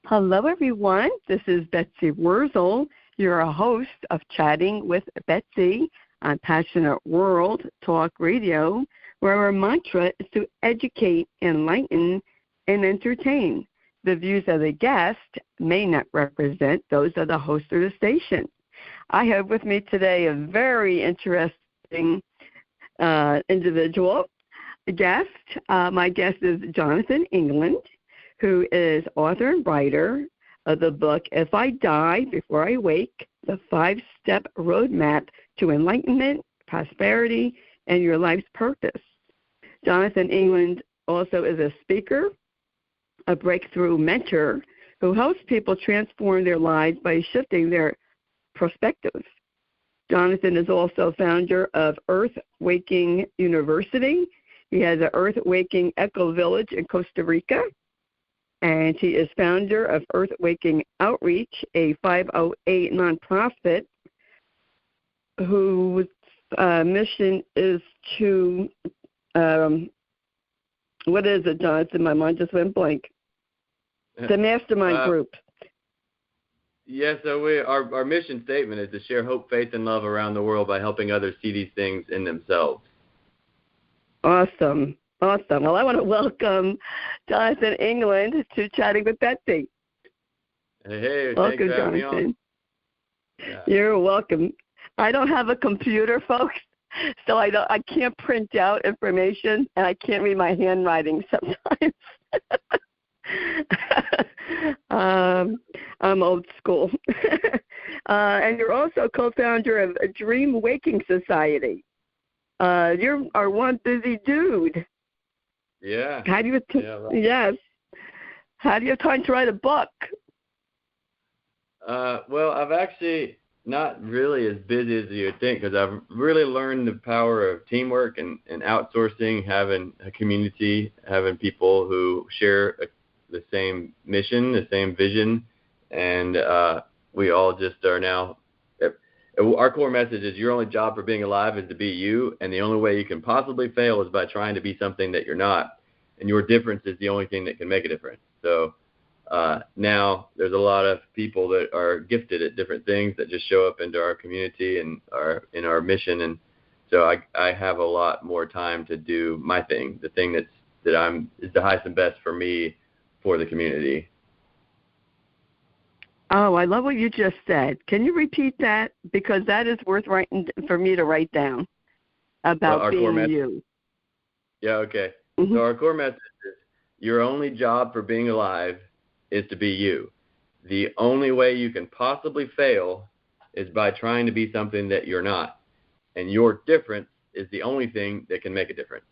Hello, everyone. This is Betsy Wurzel, your host of Chatting with Betsy on Passionate World Talk Radio, where our mantra is to educate, enlighten, and entertain. The views of the guest may not represent those of the host or the station. I have with me today a very interesting individual guest. My guest is Jonathan England, who is author and writer of the book, If I Die Before I Wake, the 5-Step Roadmap to Enlightenment, Prosperity, and Your Life's Purpose. Jonathan England also is a speaker, a breakthrough mentor who helps people transform their lives by shifting their perspectives. Jonathan is also founder of Earth Waking University. He has an Earth Waking Eco Village in Costa Rica. And he is founder of Earth Waking Outreach, a 508 nonprofit whose mission is to, what is it, Jonathan? My mind just went blank. The mastermind group. Yeah, so our mission statement is to share hope, faith, and love around the world by helping others see these things in themselves. Awesome. Well, I want to welcome Jonathan England to Chatting with Betsy. Hey, welcome, thanks for having Jonathan. Me on. Yeah. You're welcome. I don't have a computer, folks, so I can't print out information, and I can't read my handwriting sometimes. I'm old school. And you're also co-founder of a Dream Waking Society. You're our one busy dude. Yeah. How do you? Yes. How do you have time to write a book? Well, I've actually not really as busy as you would think, because I've really learned the power of teamwork and outsourcing, having a community, having people who share the same mission, the same vision, and we all just are now. Our core message is your only job for being alive is to be you, and the only way you can possibly fail is by trying to be something that you're not. And your difference is the only thing that can make a difference. So now there's a lot of people that are gifted at different things that just show up into our community and are in our mission. And so I have a lot more time to do my thing, the thing is the highest and best for me for the community. Oh, I love what you just said. Can you repeat that? Because that is worth writing for me to write down about being you. Yeah, okay. Mm-hmm. So our core message is your only job for being alive is to be you. The only way you can possibly fail is by trying to be something that you're not. And your difference is the only thing that can make a difference.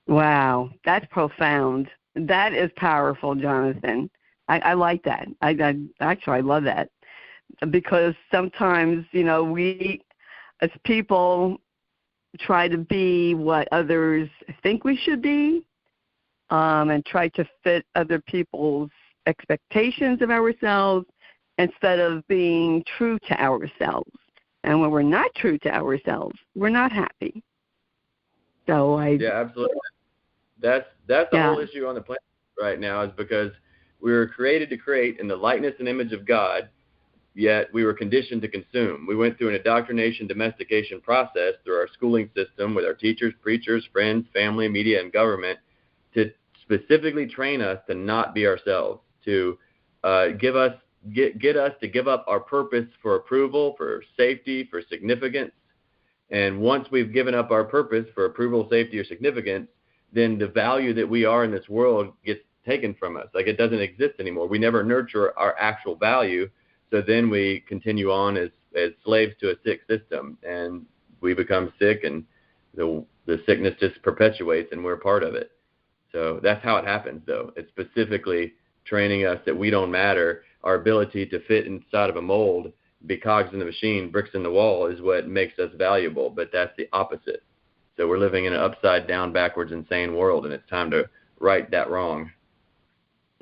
Wow, that's profound. That is powerful, Jonathan. I like that. I love that, because sometimes, we as people try to be what others think we should be, and try to fit other people's expectations of ourselves instead of being true to ourselves. And when we're not true to ourselves, we're not happy. So yeah, absolutely. That's the whole issue on the planet right now, is because we were created to create in the likeness and image of God, yet we were conditioned to consume. We went through an indoctrination, domestication process through our schooling system with our teachers, preachers, friends, family, media, and government to specifically train us to not be ourselves, to get us to give up our purpose for approval, for safety, for significance. And once we've given up our purpose for approval, safety, or significance, then the value that we are in this world gets taken from us. Like, it doesn't exist anymore. We never nurture our actual value. So then we continue on as slaves to a sick system, and we become sick, and the sickness just perpetuates, and we're part of it. So that's how it happens, though. It's specifically training us that we don't matter. Our ability to fit inside of a mold, be cogs in the machine, bricks in the wall, is what makes us valuable, but that's the opposite. So we're living in an upside down, backwards, insane world, and it's time to right that wrong.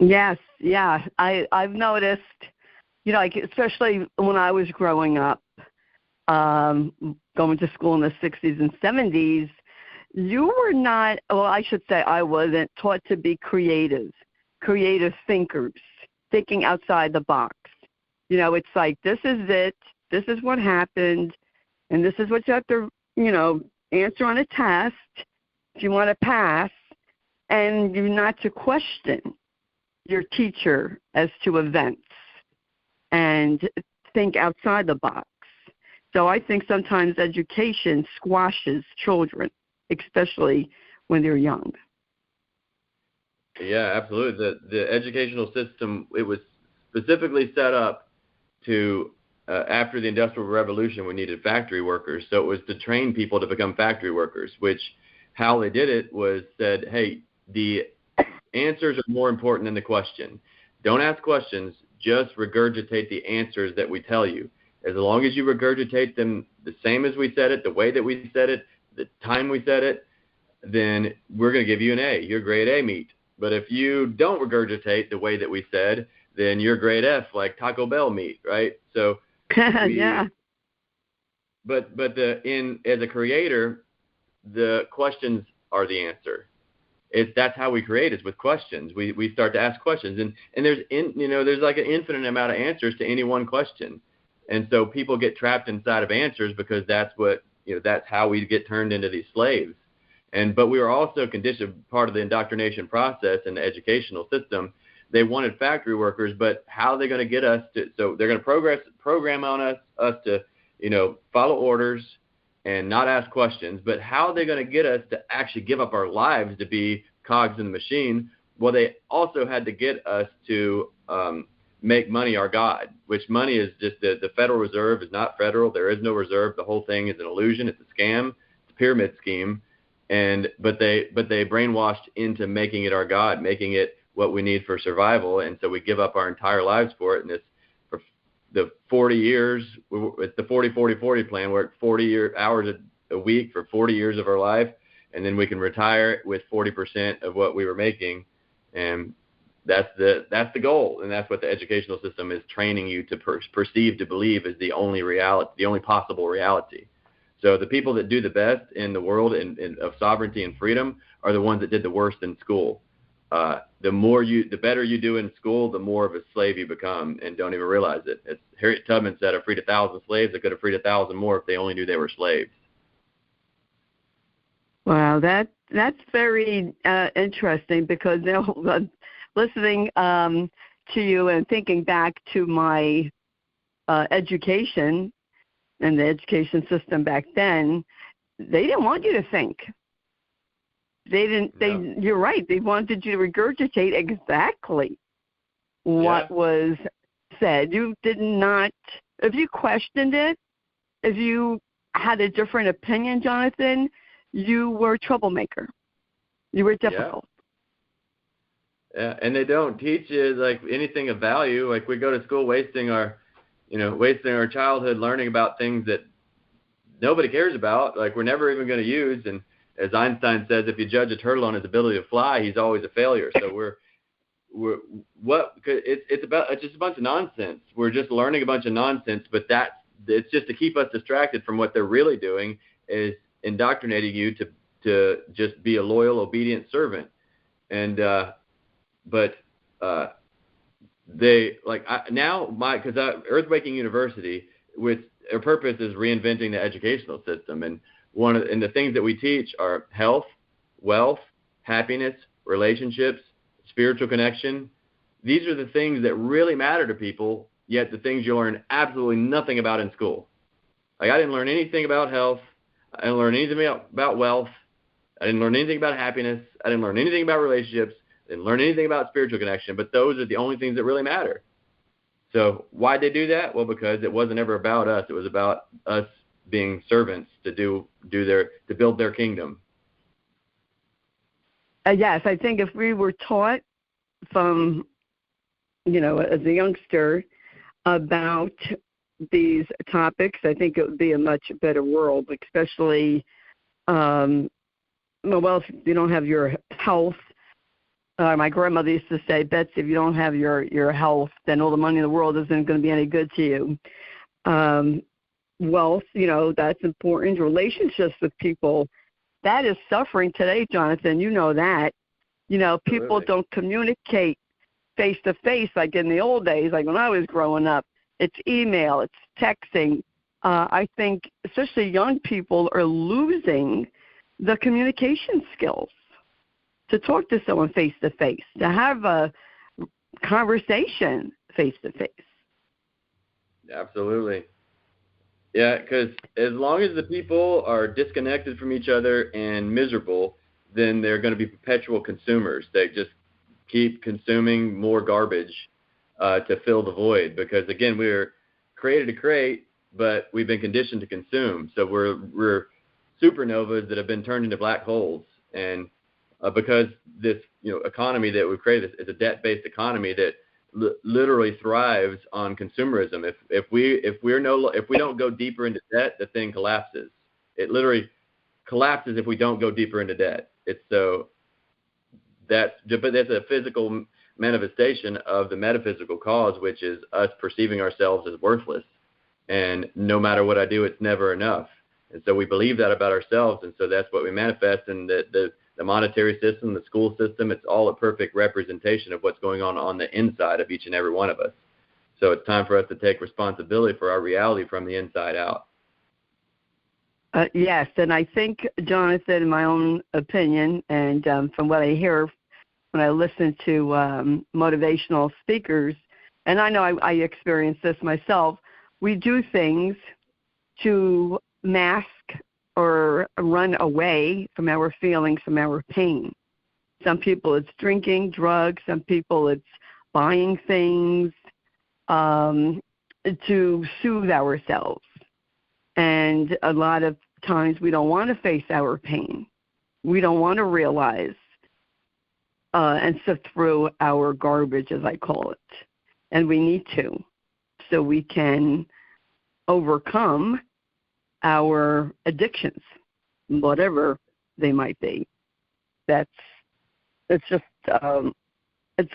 Yes, yeah. I've noticed, like, especially when I was growing up, going to school in the 60s and 70s, you were not, well, I should say I wasn't taught to be creative thinkers. thinking outside the box. You know, it's like, this is it, this is what happened, and this is what you have to, you know, answer on a test if you want to pass, and you're not to question your teacher as to events and think outside the box. So I think sometimes education squashes children, especially when they're young. Yeah, absolutely. The educational system, it was specifically set up to, after the Industrial Revolution, we needed factory workers. So it was to train people to become factory workers, which how they did it was said, hey, the answers are more important than the question. Don't ask questions, just regurgitate the answers that we tell you. As long as you regurgitate them the same as we said it, the way that we said it, the time we said it, then we're going to give you an A. You're grade A meat. But if you don't regurgitate the way that we said, then you're grade F, like Taco Bell meat, right? So, Yeah. But as a creator, the questions are the answer. That's how we create, is with questions. We start to ask questions, and there's like an infinite amount of answers to any one question, and so people get trapped inside of answers because that's how we get turned into these slaves. But we were also conditioned, part of the indoctrination process in the educational system. They wanted factory workers, but how are they going to get us to? So they're going to program on us to, follow orders and not ask questions. But how are they going to get us to actually give up our lives to be cogs in the machine? Well, they also had to get us to make money our god, which money is just the Federal Reserve is not federal. There is no reserve. The whole thing is an illusion. It's a scam. It's a pyramid scheme. But they brainwashed into making it our god, making it what we need for survival, and so we give up our entire lives for it. And for the 40 years, it's the 40-40-40 plan. We're at 40 hours a week for 40 years of our life, and then we can retire with 40% of what we were making, and that's the goal, and that's what the educational system is training you to perceive, to believe is the only reality, the only possible reality. So the people that do the best in the world of sovereignty and freedom are the ones that did the worst in school. The better you do in school, the more of a slave you become and don't even realize it. As Harriet Tubman said, I freed 1,000 slaves. I could have freed 1,000 more if they only knew they were slaves. Wow, that's very interesting, because listening to you and thinking back to my education and the education system back then, they didn't want you to think. They didn't. No. You're right. They wanted you to regurgitate exactly what was said. You did not. If you questioned it, if you had a different opinion, Jonathan, you were a troublemaker. You were difficult. Yeah, and they don't teach you like anything of value. Like we go to school wasting our childhood learning about things that nobody cares about, like we're never even going to use. And as Einstein says, if you judge a turtle on his ability to fly, he's always a failure. So it's just a bunch of nonsense. We're just learning a bunch of nonsense, but it's just to keep us distracted from what they're really doing, is indoctrinating you to just be a loyal, obedient servant. And Earthwaking University, with their purpose is reinventing the educational system, and the things that we teach are health, wealth, happiness, relationships, spiritual connection. These are the things that really matter to people, yet the things you learn absolutely nothing about in school. Like I didn't learn anything about health. I didn't learn anything about wealth. I didn't learn anything about happiness. I didn't learn anything about relationships. I didn't learn anything about spiritual connection, but those are the only things that really matter. So why'd they do that? Well, because it wasn't ever about us. It was about us being servants to build their kingdom. Yes, I think if we were taught from, as a youngster about these topics, I think it would be a much better world, especially, if you don't have your health. My grandmother used to say, Betsy, if you don't have your health, then all the money in the world isn't going to be any good to you. Wealth, that's important. Relationships with people, that is suffering today, Jonathan. You know that. People don't communicate face-to-face like in the old days, like when I was growing up. It's email, it's texting. I think especially young people are losing the communication skills to talk to someone face-to-face, to have a conversation face-to-face. Absolutely. Yeah, because as long as the people are disconnected from each other and miserable, then they're going to be perpetual consumers. They just keep consuming more garbage to fill the void. Because again, we're created to create, but we've been conditioned to consume. So we're supernovas that have been turned into black holes. And because this economy that we've created is a debt-based economy that literally thrives on consumerism. If we don't go deeper into debt, the thing collapses. It literally collapses if we don't go deeper into debt. That's a physical manifestation of the metaphysical cause, which is us perceiving ourselves as worthless. And no matter what I do, it's never enough. And so we believe that about ourselves, and so that's what we manifest. And the monetary system, the school system, it's all a perfect representation of what's going on the inside of each and every one of us. So it's time for us to take responsibility for our reality from the inside out. Yes, and I think, Jonathan, in my own opinion, and from what I hear when I listen to motivational speakers, and I know I experience this myself, we do things to mask or run away from our feelings, from our pain. Some people it's drinking, drugs. Some people it's buying things to soothe ourselves. And a lot of times we don't want to face our pain. We don't want to realize and sift through our garbage, as I call it. And we need to, so we can overcome our addictions, whatever they might be. It's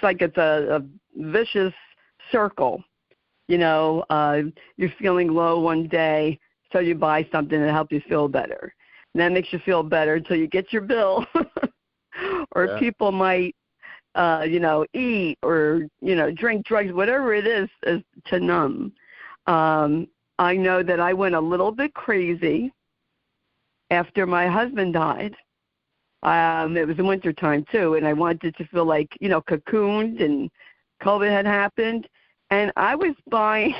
like it's a vicious circle. You're feeling low one day, so you buy something to help you feel better. And that makes you feel better until you get your bill. Or Yeah. People might, eat or, drink drugs, whatever it is to numb. I know that I went a little bit crazy after my husband died. It was in wintertime, too, and I wanted to feel like, cocooned, and COVID had happened. And I was buying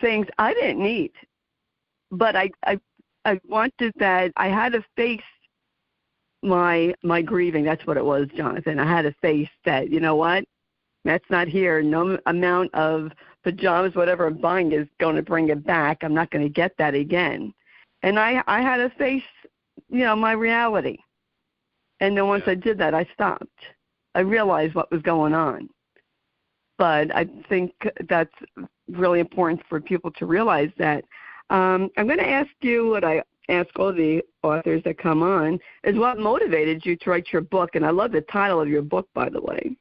things I didn't need. But I wanted that. I had to face my grieving. That's what it was, Jonathan. I had to face that, you know what? That's not here. No amount of pajamas, whatever I'm buying, is going to bring it back. I'm not going to get that again. And I had to face, my reality. And then once I did that, I stopped. I realized what was going on. But I think that's really important for people to realize that. I'm going to ask you what I ask all the authors that come on, is what motivated you to write your book? And I love the title of your book, by the way.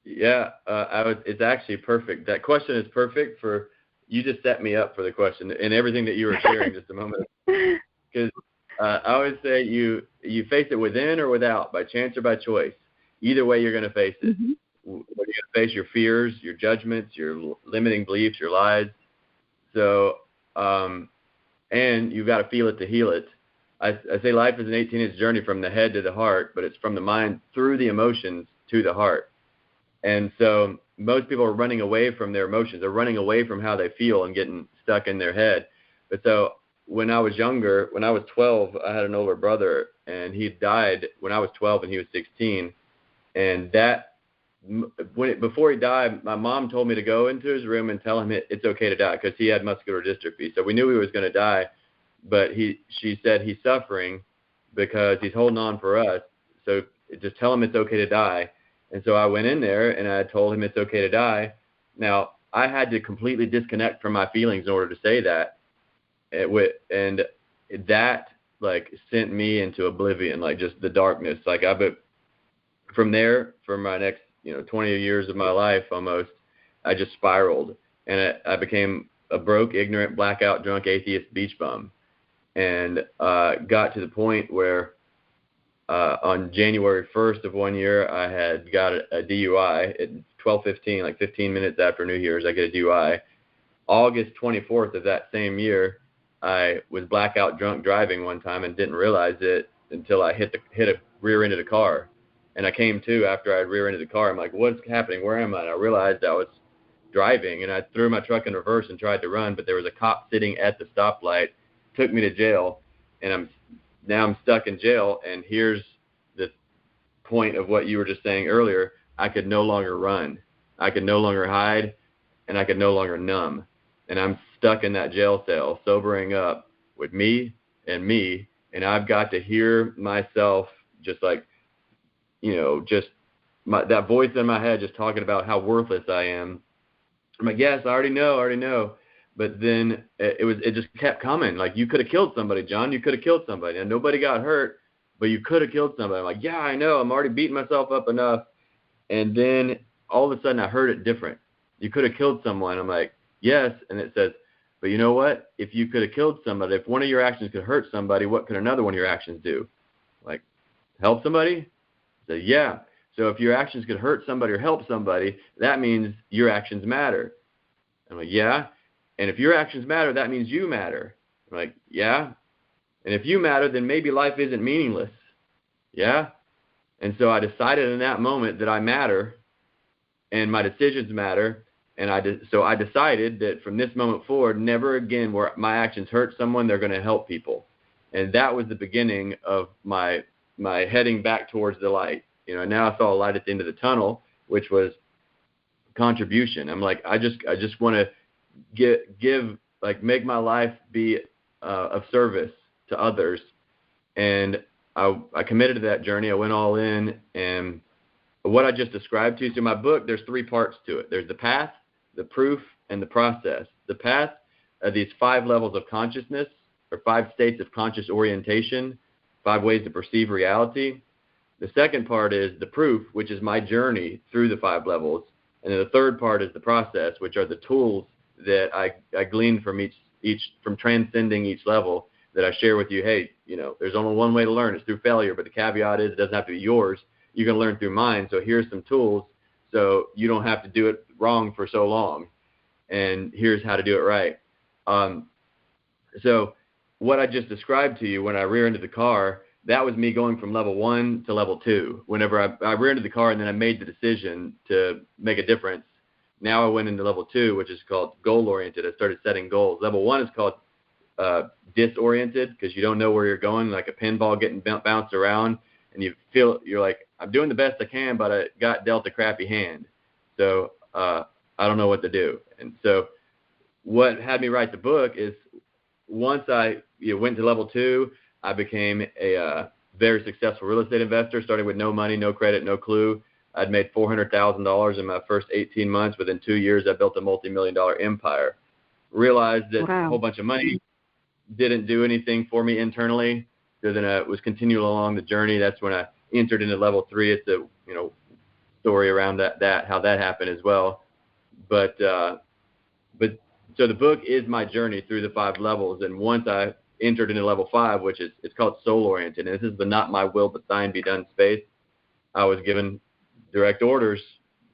Yeah, it's actually perfect. That question is perfect for you. Just set me up for the question and everything that you were sharing just a moment. Because I always say you face it within or without, by chance or by choice. Either way, you're going to face it. Mm-hmm. You're going to face your fears, your judgments, your limiting beliefs, your lies. So, and you've got to feel it to heal it. I say life is an 18-inch journey from the head to the heart, but it's from the mind through the emotions to the heart. And so most people are running away from their emotions. They're running away from how they feel and getting stuck in their head. But so when I was younger, when I was 12, I had an older brother, and he died when I was 12 and he was 16. And before he died, my mom told me to go into his room and tell him it's okay to die, because he had muscular dystrophy. So we knew he was going to die, but she said he's suffering because he's holding on for us. So just tell him it's okay to die. And so I went in there and I told him it's okay to die. Now, I had to completely disconnect from my feelings in order to say that. And that, sent me into oblivion, just the darkness. From there, for my next, 20 years of my life almost, I just spiraled. And I became a broke, ignorant, blackout, drunk, atheist beach bum. And got to the point where on January 1st of one year, I had got a DUI at 12:15, like 15 minutes after New Year's. I get a DUI. August 24th of that same year, I was blackout drunk driving one time and didn't realize it until I hit a rear end of the car. And I came to after I had rear ended the car. I'm like, what's happening? Where am I? And I realized I was driving, and I threw my truck in reverse and tried to run, but there was a cop sitting at the stoplight, took me to jail, and I'm stuck in jail. And here's the point of what you were just saying earlier. I could no longer run. I could no longer hide, and I could no longer numb. And I'm stuck in that jail cell, sobering up with me, and I've got to hear myself just like, just that voice in my head just talking about how worthless I am. I'm like, yes, I already know. But then it just kept coming. Like, you could have killed somebody, John. You could have killed somebody. And nobody got hurt, but you could have killed somebody. I'm like, yeah, I know. I'm already beating myself up enough. And then all of a sudden I heard it different. You could have killed someone. I'm like, yes. And it says, but you know what? If you could have killed somebody, if one of your actions could hurt somebody, what could another one of your actions do? Like, help somebody? I said, yeah. So if your actions could hurt somebody or help somebody, that means your actions matter. I'm like, yeah. And if your actions matter, that means you matter. I'm like, yeah. And if you matter, then maybe life isn't meaningless. Yeah. And so I decided in that moment that I matter and my decisions matter. And so I decided that from this moment forward, never again where my actions hurt someone, they're going to help people. And that was the beginning of my heading back towards the light. Now I saw a light at the end of the tunnel, which was contribution. I'm like, I just want to give, like, make my life be of service to others. And I committed to that journey. I went all in. And what I just described to you, so my book, there's 3 parts to it. There's the path, the proof, and the process. The path are these 5 levels of consciousness, or 5 states of conscious orientation, 5 ways to perceive reality. The second part is the proof, which is my journey through the 5 levels. And then the third part is the process, which are the tools that I gleaned from from transcending each level, that I share with you. Hey, there's only one way to learn. It's through failure, but the caveat is it doesn't have to be yours. You can learn through mine. So here's some tools so you don't have to do it wrong for so long. And here's how to do it right. So what I just described to you when I rear-ended the car, that was me going from level 1 to level 2. Whenever I rear-ended the car and then I made the decision to make a difference, now I went into level 2, which is called goal-oriented. I started setting goals. Level 1 is called disoriented, because you don't know where you're going, like a pinball getting bounced around, and you're like, I'm doing the best I can, but I got dealt a crappy hand. So I don't know what to do. And so what had me write the book is once I went to level 2, I became a very successful real estate investor, starting with no money, no credit, no clue. I'd made $400,000 in my first 18 months. Within 2 years, I built a multi-million-dollar empire. Realized that a whole bunch of money didn't do anything for me internally. So then I was continuing along the journey. That's when I entered into level 3. It's a story around that how that happened as well. But so the book is my journey through the 5 levels. And once I entered into level 5, which it's called soul oriented, and this is the not my will but thine be done space, I was given direct orders,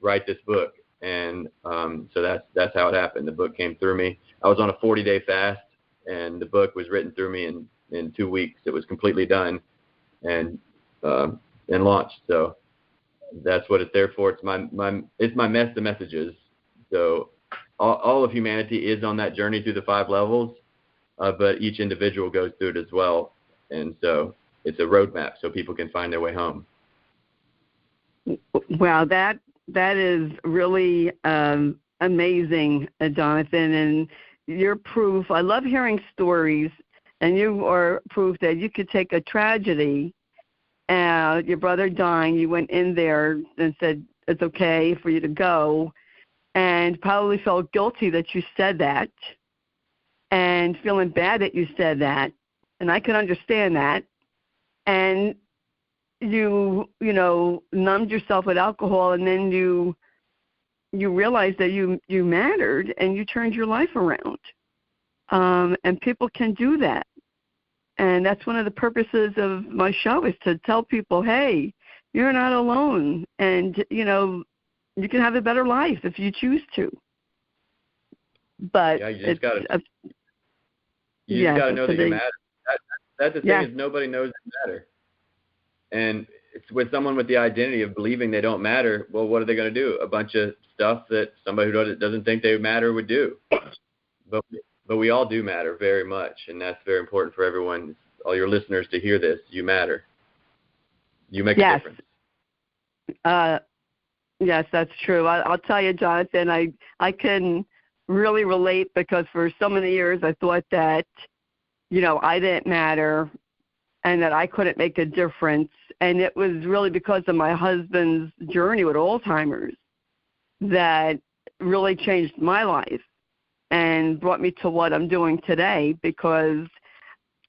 write this book. And so that's how it happened. The book came through me. I was on a 40-day fast, and the book was written through me in 2 weeks. It was completely done and launched. So that's what it's there for. It's my mess of messages. So all of humanity is on that journey through the 5 levels, but each individual goes through it as well. And so it's a roadmap so people can find their way home. Wow, that is really amazing, Jonathan, and your proof. I love hearing stories, and you are proof that you could take a tragedy, your brother dying, you went in there and said it's okay for you to go, and probably felt guilty that you said that, and feeling bad that you said that, and I can understand that, and you numbed yourself with alcohol, and then you realized that you mattered, and you turned your life around. And people can do that. And that's one of the purposes of my show, is to tell people, hey, you're not alone. And, you know, you can have a better life if you choose to. But you just got to know that you matter. That's the thing, is nobody knows they matter. And it's with someone with the identity of believing they don't matter, well, what are they going to do? A bunch of stuff that somebody who doesn't think they matter would do. But we all do matter very much, and that's very important for everyone, all your listeners, to hear this. You matter. You make a difference. Yes, that's true. I'll tell you, Jonathan, I can really relate, because for so many years I thought that, you know, I didn't matter and that I couldn't make a difference. And it was really because of my husband's journey with Alzheimer's that really changed my life and brought me to what I'm doing today, because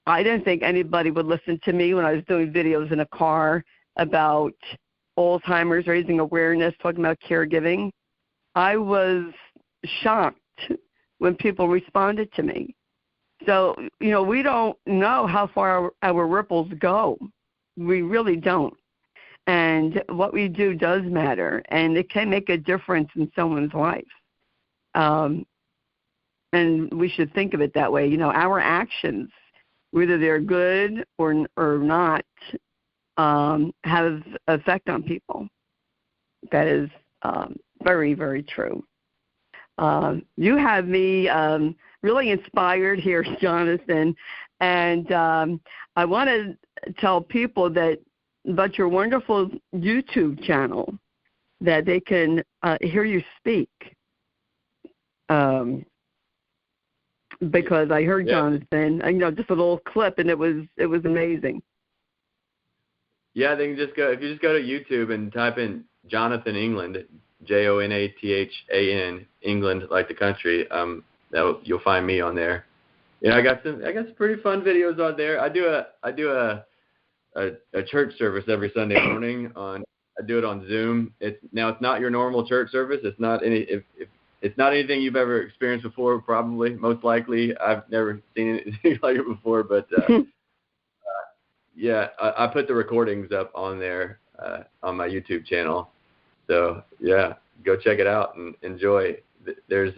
I didn't think anybody would listen to me when I was doing videos in a car about Alzheimer's, raising awareness, talking about caregiving. I was shocked when people responded to me. So, you know, we don't know how far our ripples go. We really don't. And what we do does matter, and it can make a difference in someone's life. And we should think of it that way. You know, our actions, whether they're good or not, have effect on people. That is very, very true. You have me really inspired here, Jonathan, and I want to tell people about your wonderful YouTube channel, that they can hear you speak. Because I heard Jonathan, you know, just a little clip, and it was amazing. Yeah, they can if you just go to YouTube and type in Jonathan England, Jonathan, England, like the country, you'll find me on there. Yeah, I got some pretty fun videos on there. I do a church service every Sunday morning I do it on Zoom. It's not your normal church service. It's not it's not anything you've ever experienced before, probably, most likely. I've never seen anything like it before, but I put the recordings up on there on my YouTube channel. So go check it out and enjoy. There's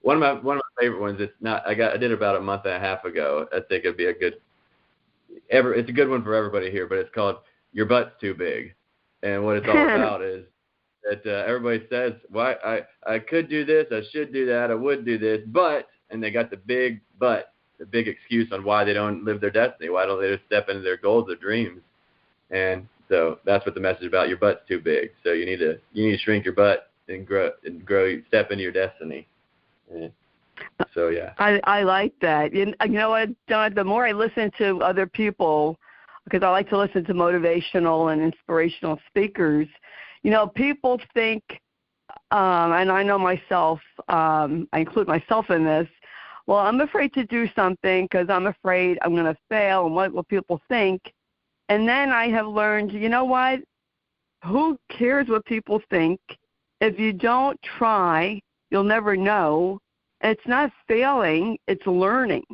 one of my favorite ones. I did it about a month and a half ago. I think it'd be it's a good one for everybody here. But it's called "Your Butt's Too Big," and what it's all about is that everybody says, "Why I could do this, I should do that, I would do this, but," and they got the big but, the big excuse on why they don't live their destiny. Why don't they just step into their goals, their dreams? And so that's what the message about. Your butt's too big, so you need to shrink your butt and grow, step into your destiny. So I like that. You know what, Don? The more I listen to other people, because I like to listen to motivational and inspirational speakers, you know, people think, and I know myself, I include myself in this. Well, I'm afraid to do something because I'm afraid I'm going to fail, and what will people think? And then I have learned, you know what? Who cares what people think? If you don't try, you'll never know. It's not failing, it's learning.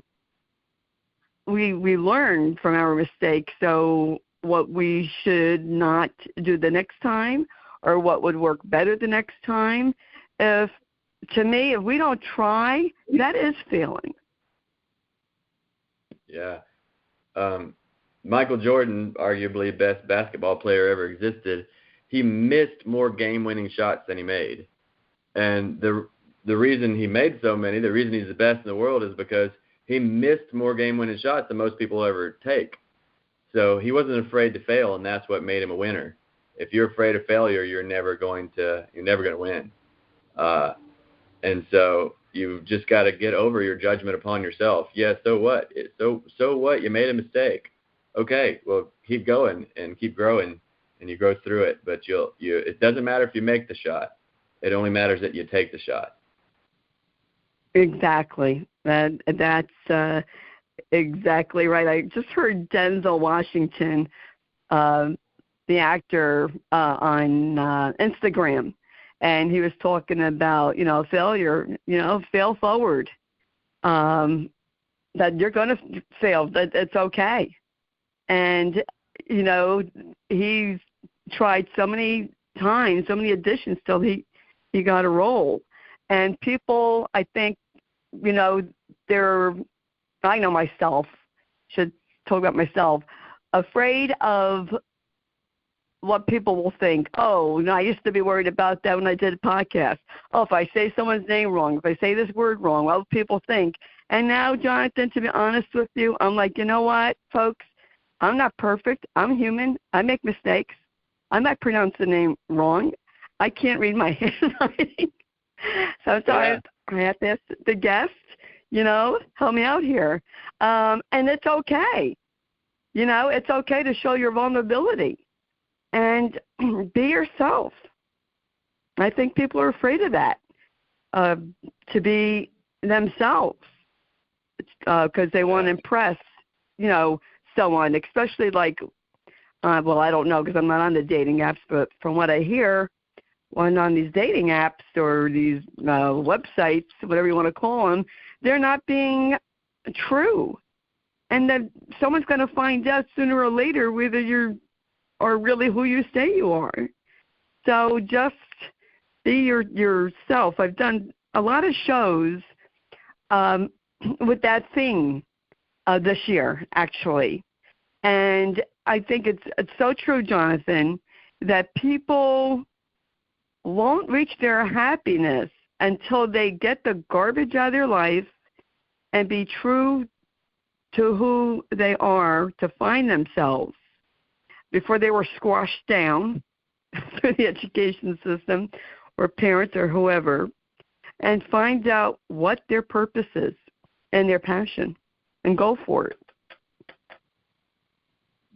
We learn from our mistakes, so what we should not do the next time, or what would work better the next time. To me, if we don't try, that is failing. Yeah. Michael Jordan, arguably best basketball player ever existed, he missed more game-winning shots than he made. And the reason he made so many, the reason he's the best in the world, is because he missed more game-winning shots than most people ever take. So he wasn't afraid to fail, and that's what made him a winner. If you're afraid of failure, you're never going to win. And so you've just got to get over your judgment upon yourself. Yeah, so what? So what? You made a mistake. Okay, well, keep going and keep growing, and you grow through it. But it doesn't matter if you make the shot. It only matters that you take the shot. Exactly. That's exactly right. I just heard Denzel Washington, the actor, on Instagram, and he was talking about, failure, fail forward. that you're going to fail, that it's okay. And, you know, he's tried so many times, so many auditions till he got a role. And people, I think, you know, I know myself, should talk about myself, afraid of what people will think. Oh, no, I used to be worried about that when I did a podcast. Oh, if I say someone's name wrong, if I say this word wrong, what will people think? And now, Jonathan, to be honest with you, I'm like, you know what, folks? I'm not perfect. I'm human. I make mistakes. I might pronounce the name wrong. I can't read my handwriting. Sometimes I have to ask the guest, you know, help me out here. And it's okay. You know, it's okay to show your vulnerability and be yourself. I think people are afraid of that, to be themselves, because they want to impress, you know, someone, especially like, well, I don't know because I'm not on the dating apps, but from what I hear, when on these dating apps or these websites, whatever you want to call them, they're not being true. And then someone's going to find out sooner or later whether you're or really who you say you are. So just be yourself. I've done a lot of shows with that theme this year, actually. And I think it's so true, Jonathan, that people won't reach their happiness until they get the garbage out of their life and be true to who they are, to find themselves before they were squashed down through the education system or parents or whoever, and find out what their purpose is and their passion and go for it.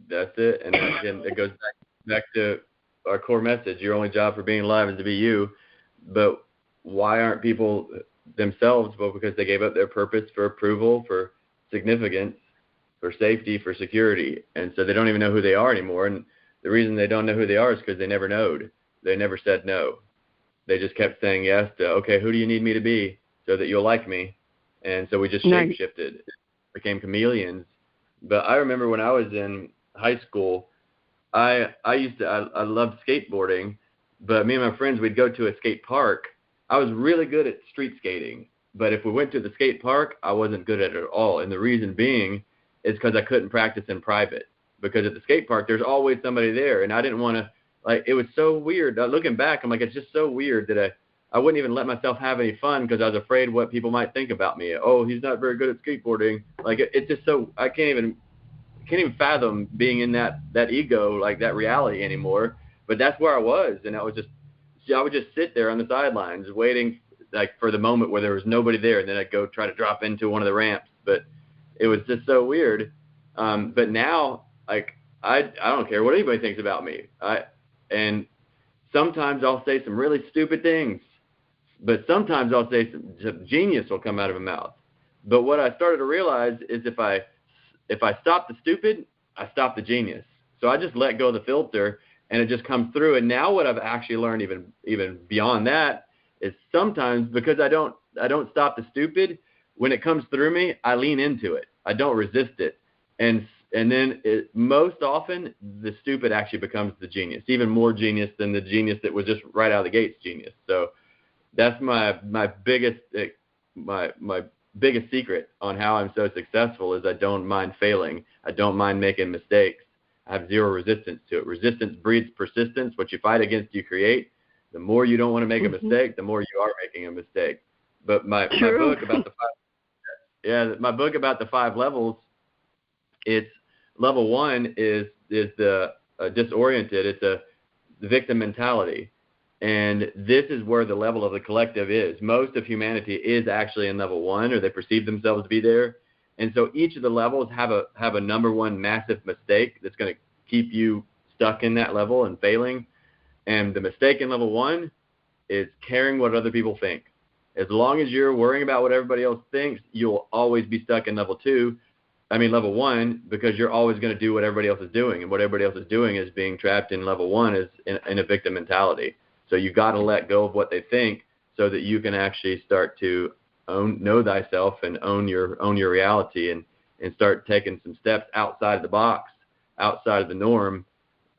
That's it. And again, it goes back to our core message. Your only job for being alive is to be you. But why aren't people themselves? Well, because they gave up their purpose for approval, for significance, for safety, for security. And so they don't even know who they are anymore. And the reason they don't know who they are is because they never knowed. They never said no. They just kept saying yes to, okay, who do you need me to be so that you'll like me? And so we just shape-shifted, became chameleons. But I remember when I was in high school, I loved skateboarding, but me and my friends, we'd go to a skate park. I was really good at street skating, but if we went to the skate park, I wasn't good at it at all. And the reason being is because I couldn't practice in private, because at the skate park, there's always somebody there, and I didn't want to, like, it was so weird. Looking back, I'm like, it's just so weird that I wouldn't even let myself have any fun because I was afraid what people might think about me. Oh, he's not very good at skateboarding. Like, it's just so, I can't even fathom being in that ego, like that reality anymore. But that's where I was, and I would just sit there on the sidelines waiting, like, for the moment where there was nobody there, and then I'd go try to drop into one of the ramps. But it was just so weird. But now, like, I don't care what anybody thinks about me. And sometimes I'll say some really stupid things, but sometimes I'll say some genius will come out of my mouth. But what I started to realize is if I stop the stupid, I stop the genius. So I just let go of the filter, and it just comes through. And now what I've actually learned, even beyond that, is sometimes because I don't stop the stupid, when it comes through me, I lean into it. I don't resist it. And then most often, the stupid actually becomes the genius, even more genius than the genius that was just right out of the gates genius. So that's my biggest secret on how I'm so successful is I don't mind failing. I don't mind making mistakes. I have zero resistance to it. Resistance breeds persistence. What you fight against, you create. The more you don't want to make a mistake, the more you are making a mistake. But my book about the 5 levels, it's level 1 is the disoriented. It's the victim mentality. And this is where the level of the collective is. Most of humanity is actually in level 1, or they perceive themselves to be there. And so each of the levels have a number one massive mistake that's going to keep you stuck in that level and failing. And the mistake in level 1 is caring what other people think. As long as you're worrying about what everybody else thinks, you'll always be stuck in level 1, because you're always going to do what everybody else is doing. And what everybody else is doing is being trapped in level 1 is in a victim mentality. So you got to let go of what they think so that you can actually start to know thyself and own your reality, and start taking some steps outside of the box, outside of the norm,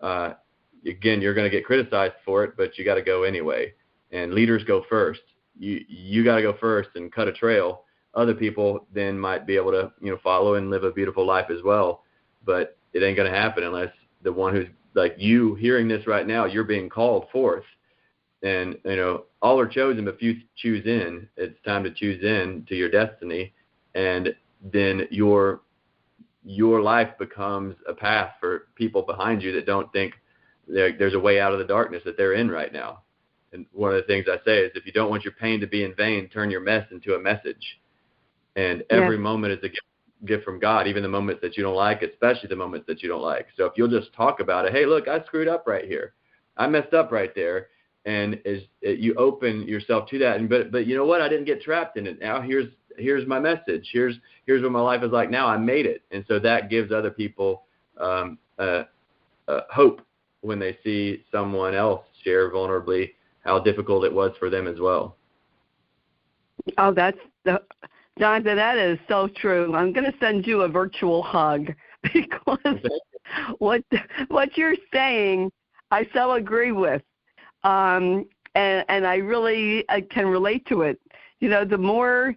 again, you're going to get criticized for it, but you got to go anyway. And leaders go first. You got to go first and cut a trail. Other people then might be able to, follow and live a beautiful life as well. But it ain't going to happen unless the one who's like you hearing this right now, you're being called forth. And, all are chosen, but few choose in. It's time to choose in to your destiny. And then your life becomes a path for people behind you that don't think there's a way out of the darkness that they're in right now. And one of the things I say is, if you don't want your pain to be in vain, turn your mess into a message. And every moment is a gift from God, even the moments that you don't like, especially the moments that you don't like. So if you'll just talk about it, hey, look, I screwed up right here. I messed up right there. And you open yourself to that. And but you know what? I didn't get trapped in it. Now here's my message. Here's what my life is like now. I made it. And so that gives other people hope when they see someone else share vulnerably how difficult it was for them as well. Oh, Jonathan, that is so true. I'm going to send you a virtual hug, because what you're saying, I so agree with. And I really can relate to it. The more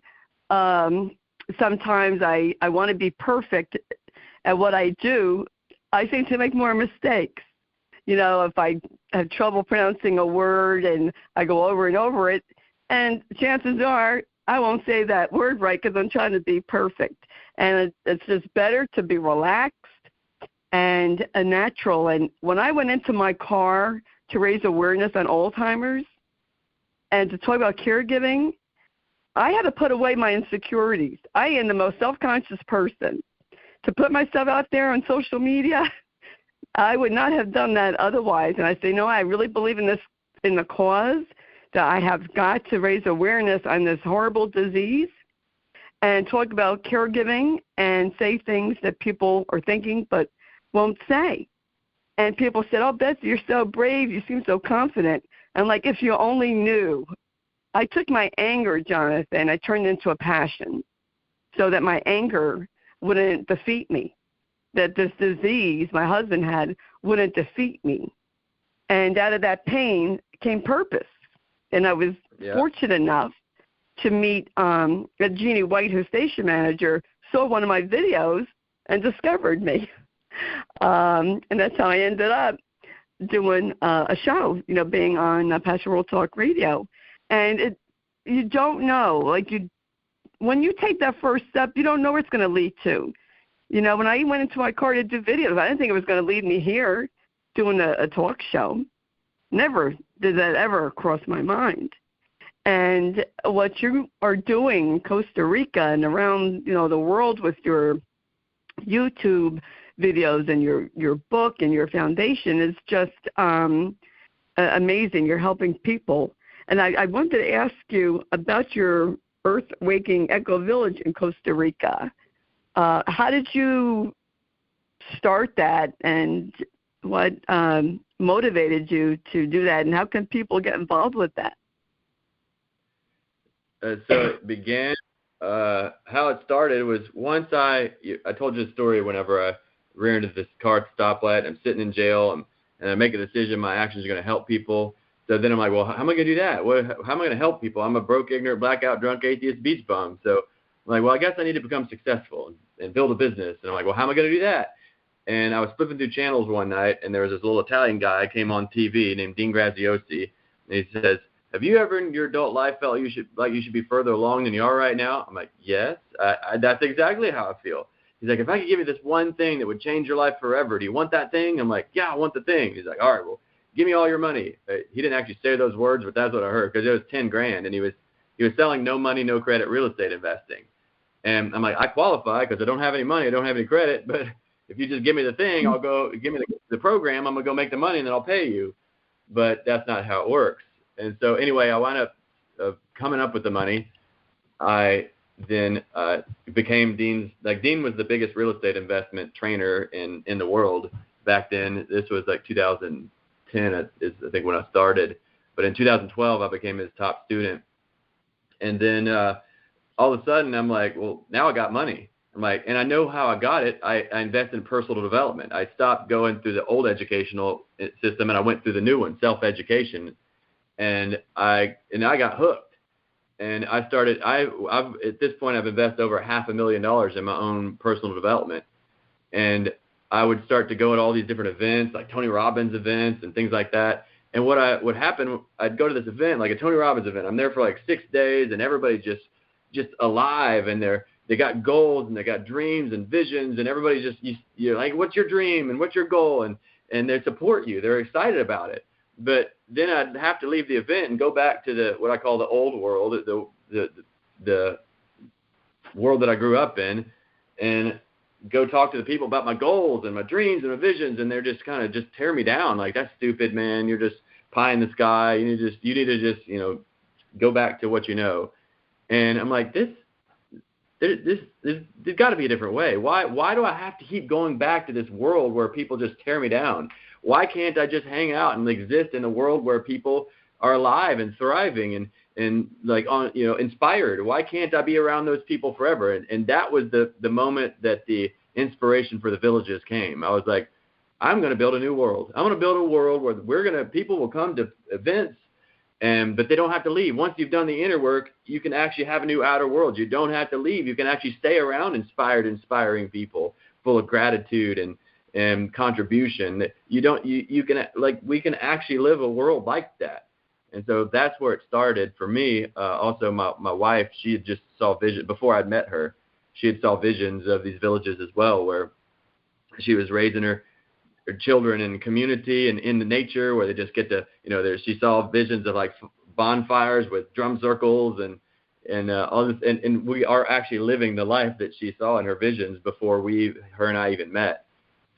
sometimes I want to be perfect at what I do, I seem to make more mistakes. If I have trouble pronouncing a word and I go over and over it, and chances are I won't say that word right because I'm trying to be perfect. And it's just better to be relaxed and natural. And when I went into my car to raise awareness on Alzheimer's and to talk about caregiving, I had to put away my insecurities. I am the most self-conscious person. To put myself out there on social media, I would not have done that otherwise. And I say, no, I really believe in the cause, that I have got to raise awareness on this horrible disease and talk about caregiving and say things that people are thinking but won't say. And people said, oh, Betsy, you're so brave. You seem so confident. And like, if you only knew. I took my anger, Jonathan, I turned it into a passion so that my anger wouldn't defeat me, that this disease my husband had wouldn't defeat me. And out of that pain came purpose. And I was fortunate enough to meet Jeannie White, who's station manager, saw one of my videos and discovered me. And that's how I ended up doing a show, being on Pastoral Talk Radio. And you don't know, when you take that first step, you don't know where it's going to lead to. When I went into my car to do videos, I didn't think it was going to lead me here doing a talk show. Never did that ever cross my mind. And what you are doing in Costa Rica and around, the world with your YouTube videos and your book and your foundation is just amazing. You're helping people. And I wanted to ask you about your Earth Waking Echo Village in Costa Rica. How did you start that, and what motivated you to do that, and how can people get involved with that? So it began, how it started was once I told you the story whenever I rear into this car at the stoplight. I'm sitting in jail, and I make a decision my actions are going to help people. So then I'm like, well, how am I going to do that? How am I going to help people? I'm a broke, ignorant, blackout, drunk, atheist beach bum. So I'm like, well, I guess I need to become successful and build a business. And I'm like, well, how am I going to do that? And I was flipping through channels one night, and there was this little Italian guy came on TV named Dean Graziosi, and he says, have you ever in your adult life felt you should be further along than you are right now? I'm like, yes, that's exactly how I feel. He's like, if I could give you this one thing that would change your life forever, do you want that thing? I'm like, yeah, I want the thing. He's like, all right, well, give me all your money. He didn't actually say those words, but that's what I heard, because it was $10,000, and he was selling no money, no credit real estate investing. And I'm like, I qualify because I don't have any money, I don't have any credit, but if you just give me the thing, I'll go give me the program, I'm going to go make the money, and then I'll pay you. But that's not how it works. And so anyway, I wound up coming up with the money. I then became Dean was the biggest real estate investment trainer in the world back then. This was like 2010 is I think when I started. But in 2012, I became his top student. And then all of a sudden I'm like, well, now I got money. I'm like, and I know how I got it. I invest in personal development. I stopped going through the old educational system and I went through the new one, self-education. And I got hooked. And I started, I've at this point, I've invested over $500,000 in my own personal development. And I would start to go at all these different events, like Tony Robbins events and things like that. And what would happen, I'd go to this event, like a Tony Robbins event. I'm there for like 6 days, and everybody's just alive, and they got goals and they got dreams and visions, and everybody's just, you're like, what's your dream and what's your goal? And they support you. They're excited about it. But then I'd have to leave the event and go back to what I call the old world, the world that I grew up in, and go talk to the people about my goals and my dreams and my visions, and they're just kind of just tear me down. Like, that's stupid, man. You're just pie in the sky. You need to just go back to what you know. And I'm like, there's got to be a different way. Why do I have to keep going back to this world where people just tear me down? Why can't I just hang out and exist in a world where people are alive and thriving and like inspired? Why can't I be around those people forever? And that was the moment that the inspiration for the villages came. I was like, I'm going to build a new world. I'm going to build a world where people will come to events, but they don't have to leave. Once you've done the inner work, you can actually have a new outer world. You don't have to leave. You can actually stay around inspiring people full of gratitude and contribution. We can actually live a world like that. And so that's where it started for me. Also, my wife, she had just saw vision before I'd met her. She had saw visions of these villages as well, where she was raising her children in community and in the nature, where they just get to, she saw visions of like bonfires with drum circles and all this, and we are actually living the life that she saw in her visions before her and I even met.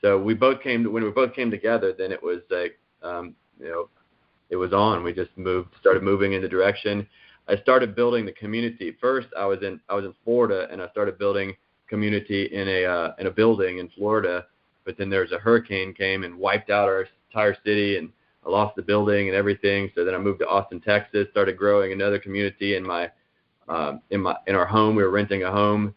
So when we both came together, then it was like, it was on. We just started moving in the direction. I started building the community. First, I was in Florida, and I started building community in a building in Florida. But then there's a hurricane came and wiped out our entire city, and I lost the building and everything. So then I moved to Austin, Texas, started growing another community in our home. We were renting a home.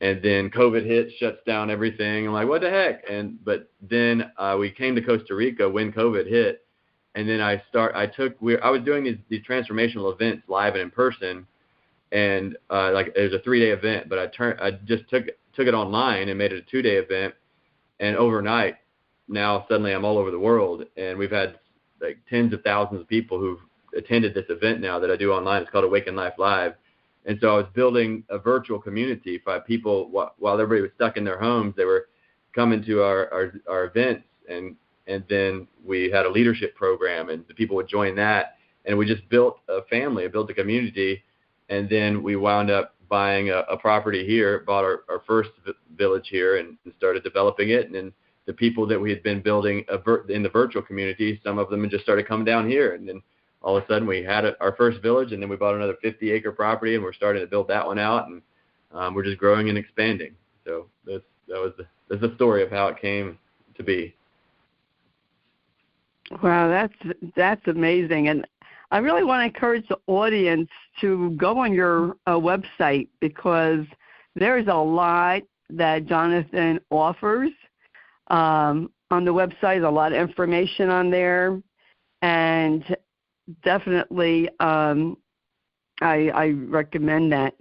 And then COVID hit, shuts down everything. I'm like, what the heck? But then we came to Costa Rica when COVID hit, and then I was doing these transformational events live and in person, and like it was a 3-day event, but I just took it online and made it a 2-day event, and overnight, now suddenly I'm all over the world, and we've had like tens of thousands of people who've attended this event now that I do online. It's called Awaken Life Live. And so I was building a virtual community for people while everybody was stuck in their homes. They were coming to our events, and then we had a leadership program, and the people would join that. And we just built a family, built a community, and then we wound up buying a property here, bought our first village here, and started developing it. And then the people that we had been building in the virtual community, some of them just started coming down here, and then all of a sudden we had our first village, and then we bought another 50-acre property, and we're starting to build that one out, and we're just growing and expanding. So that's the story of how it came to be. Wow, that's amazing. And I really want to encourage the audience to go on your website, because there's a lot that Jonathan offers on the website. A lot of information on there, and definitely, I recommend that.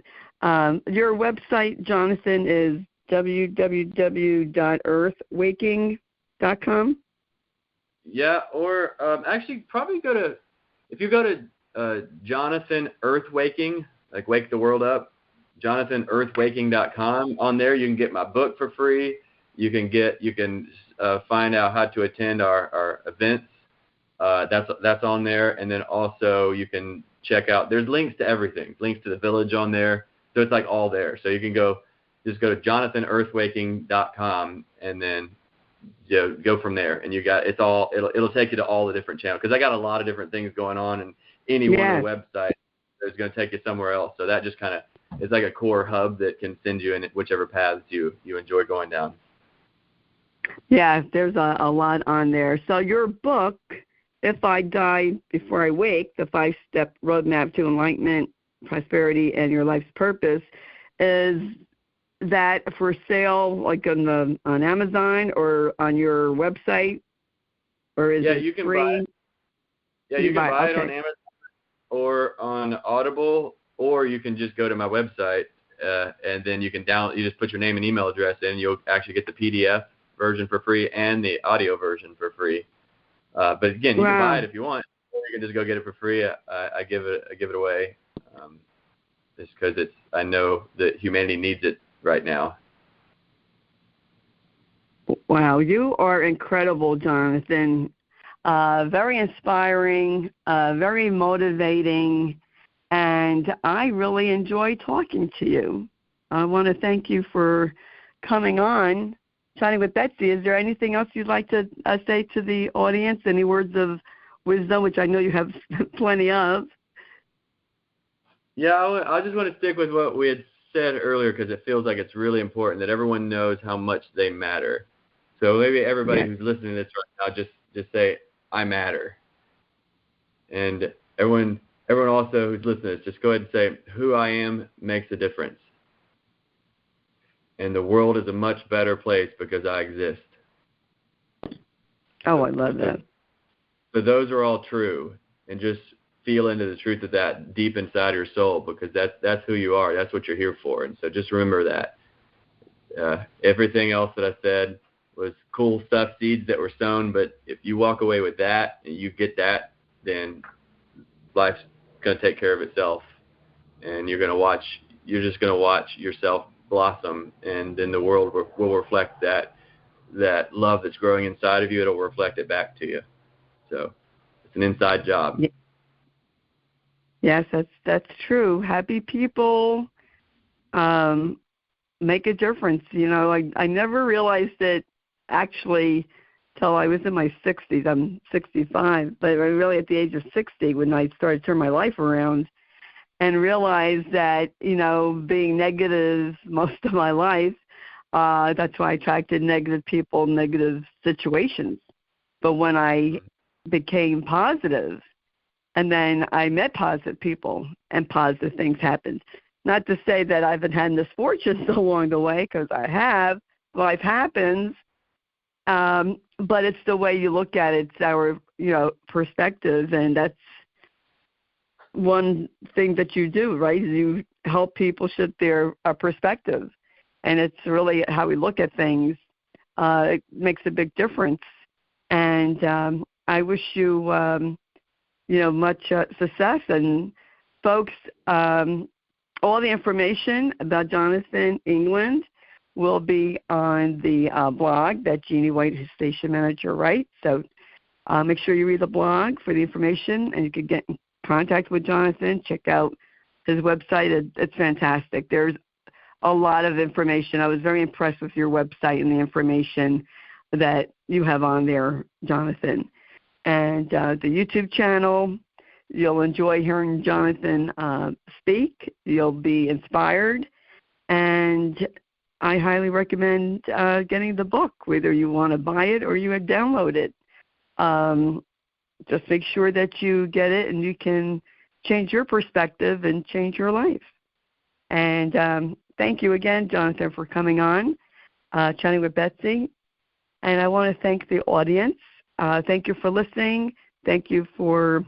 Your website, Jonathan, is www.earthwaking.com. Yeah, or actually probably if you go to Jonathan Earthwaking, like Wake the World Up, JonathanEarthwaking.com. On there you can get my book for free. You can find out how to attend our events. That's on there, and then also you can check out. There's links to everything, links to the village on there, so it's like all there. So you can go to JonathanEarthwaking.com, and then go from there, and it'll take you to all the different channels, because I got a lot of different things going on, and any one of the websites is going to take you somewhere else. So that just kind of is like a core hub that can send you in whichever paths you enjoy going down. Yeah, there's a lot on there. So your book, If I Die Before I Wake, the 5-Step Roadmap to Enlightenment prosperity and your life's purpose. Is that for sale, like on Amazon or on your website, or is it you can free? buy it. Yeah, you can buy it on Amazon or on Audible, or you can just go to my website and then you can download. You just put your name and email address in. You'll actually get the PDF version for free and the audio version for free. But again, you can buy it if you want, or you can just go get it for free. I give it away just because I know that humanity needs it right now. Wow, you are incredible, Jonathan. Very inspiring, very motivating, and I really enjoy talking to you. I want to thank you for coming on, chatting with Betsy. Is there anything else you'd like to say to the audience? Any words of wisdom, which I know you have plenty of? Yeah, I just want to stick with what we had said earlier because it feels like it's really important that everyone knows how much they matter. So maybe everybody who's listening to this right now, just say, I matter. And everyone also who's listening to this, just go ahead and say, who I am makes a difference. And the world is a much better place because I exist. Oh, I love that. So those are all true. And just feel into the truth of that deep inside your soul, because that's who you are. That's what you're here for. And so just remember that. Everything else that I said was cool stuff, seeds that were sown, but if you walk away with that and you get that, then life's going to take care of itself, and you're just going to watch yourself blossom, and then the world will reflect that love that's growing inside of you. It'll reflect it back to you. So it's an inside job. Yes, that's true. Happy people make a difference. You know, I never realized it actually till I was in my 60s. I'm 65, but really at the age of 60 when I started to turn my life around and realized that, you know, being negative most of my life, that's why I attracted negative people, negative situations. But when I became positive, and then I met positive people and positive things happened. Not to say that I haven't had misfortunes along the way, because I have. Life happens. But it's the way you look at it. It's our, perspective, and that's one thing that you do, right? You help people shift their perspective, and it's really how we look at things. It makes a big difference, and I wish you, much success. And folks, all the information about Jonathan England will be on the blog that Jeannie White, his station manager, writes. So make sure you read the blog for the information, and you can get in contact with Jonathan. Check out his website. It's fantastic. There's a lot of information. I was very impressed with your website and the information that you have on there, Jonathan. And the YouTube channel, you'll enjoy hearing Jonathan speak. You'll be inspired. And I highly recommend getting the book, whether you want to buy it or you download it. Just make sure that you get it and you can change your perspective and change your life. And thank you again, Jonathan, for coming on, chatting with Betsy. And I want to thank the audience. Thank you for listening. Thank you for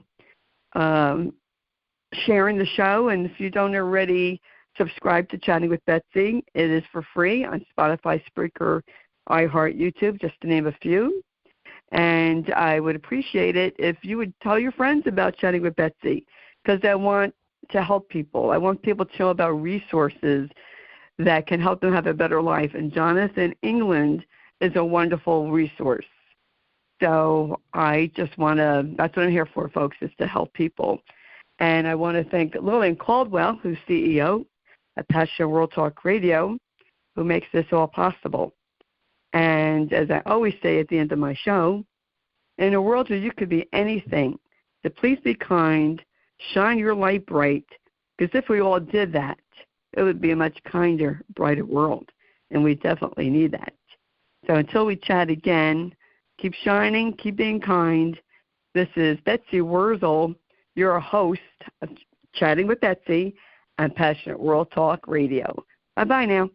sharing the show. And if you don't already subscribe to Chatting with Betsy, it is for free on Spotify, Spreaker, iHeart, YouTube, just to name a few. And I would appreciate it if you would tell your friends about Chatting with Betsy, because I want to help people. I want people to know about resources that can help them have a better life. And Jonathan England is a wonderful resource. So I just want to, that's what I'm here for, folks, is to help people. And I want to thank Lillian Caldwell, who's CEO at Passion World Talk Radio, who makes this all possible. And as I always say at the end of my show, in a world where you could be anything, so please be kind, shine your light bright, because if we all did that, it would be a much kinder, brighter world, and we definitely need that. So until we chat again, keep shining, keep being kind. This is Betsy Wurzel, your host of Chatting with Betsy, on Passionate World Talk Radio. Bye-bye now.